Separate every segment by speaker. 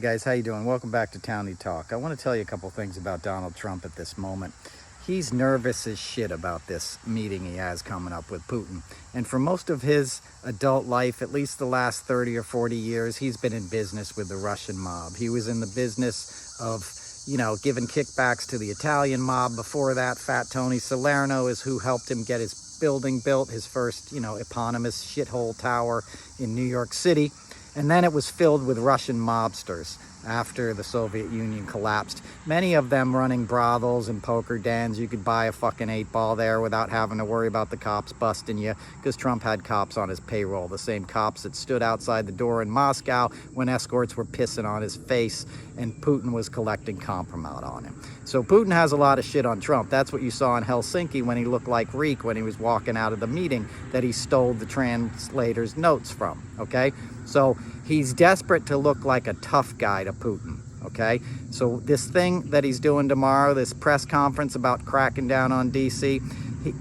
Speaker 1: Hey guys, how you doing? Welcome back to Townie Talk. I want to tell you a couple things about Donald Trump at this moment. He's nervous as shit about this meeting he has coming up with Putin. And for most of his adult life, at least the last 30 or 40 years, he's been in business with the Russian mob. He was in the business of, giving kickbacks to the Italian mob. Before that, Fat Tony Salerno is who helped him get his building built, his first, eponymous shithole tower in New York City. And then it was filled with Russian mobsters after the Soviet Union collapsed. Many of them running brothels and poker dens. You could buy a fucking 8-ball there without having to worry about the cops busting you, because Trump had cops on his payroll, the same cops that stood outside the door in Moscow when escorts were pissing on his face and Putin was collecting compromise on him. So Putin has a lot of shit on Trump. That's what you saw in Helsinki when he looked like Reek when he was walking out of the meeting that he stole the translator's notes from, okay? So he's desperate to look like a tough guy to Putin, okay? So this thing that he's doing tomorrow, this press conference about cracking down on DC,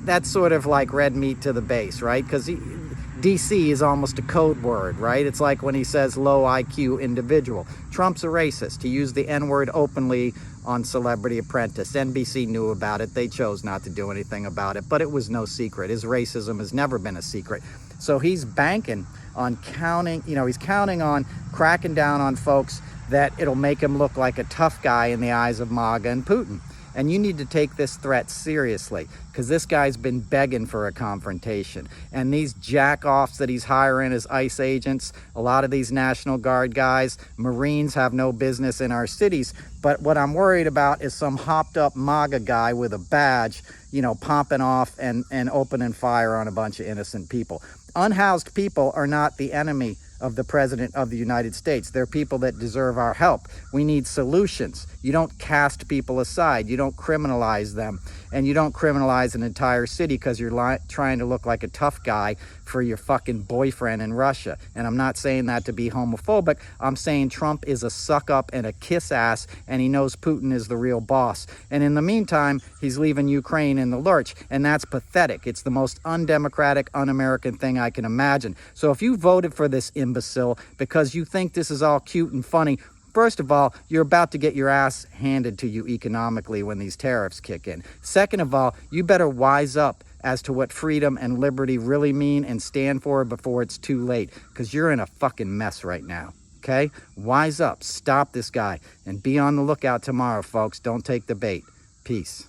Speaker 1: that's sort of like red meat to the base, right? Because DC is almost a code word, right? It's like when he says low IQ individual. Trump's a racist. He used the N-word openly on Celebrity Apprentice. NBC knew about it. They chose not to do anything about it, but it was no secret. His racism has never been a secret. So he's banking on he's counting on cracking down on folks that it'll make him look like a tough guy in the eyes of MAGA and Putin. And you need to take this threat seriously, because this guy's been begging for a confrontation. And these jack-offs that he's hiring as ICE agents, a lot of these National Guard guys, Marines have no business in our cities. But what I'm worried about is some hopped-up MAGA guy with a badge, popping off and opening fire on a bunch of innocent people. Unhoused people are not the enemy of the President of the United States. They're people that deserve our help. We need solutions. You don't cast people aside. You don't criminalize them. And you don't criminalize an entire city because you're trying to look like a tough guy for your fucking boyfriend in Russia. And I'm not saying that to be homophobic. I'm saying Trump is a suck-up and a kiss-ass, and he knows Putin is the real boss. And in the meantime, he's leaving Ukraine in the lurch, and that's pathetic. It's the most undemocratic, un-American thing I can imagine. So if you voted for this imbecile because you think this is all cute and funny, first of all, you're about to get your ass handed to you economically when these tariffs kick in. Second of all, you better wise up as to what freedom and liberty really mean and stand for before it's too late, because you're in a fucking mess right now, okay? Wise up, stop this guy, and be on the lookout tomorrow, folks. Don't take the bait. Peace.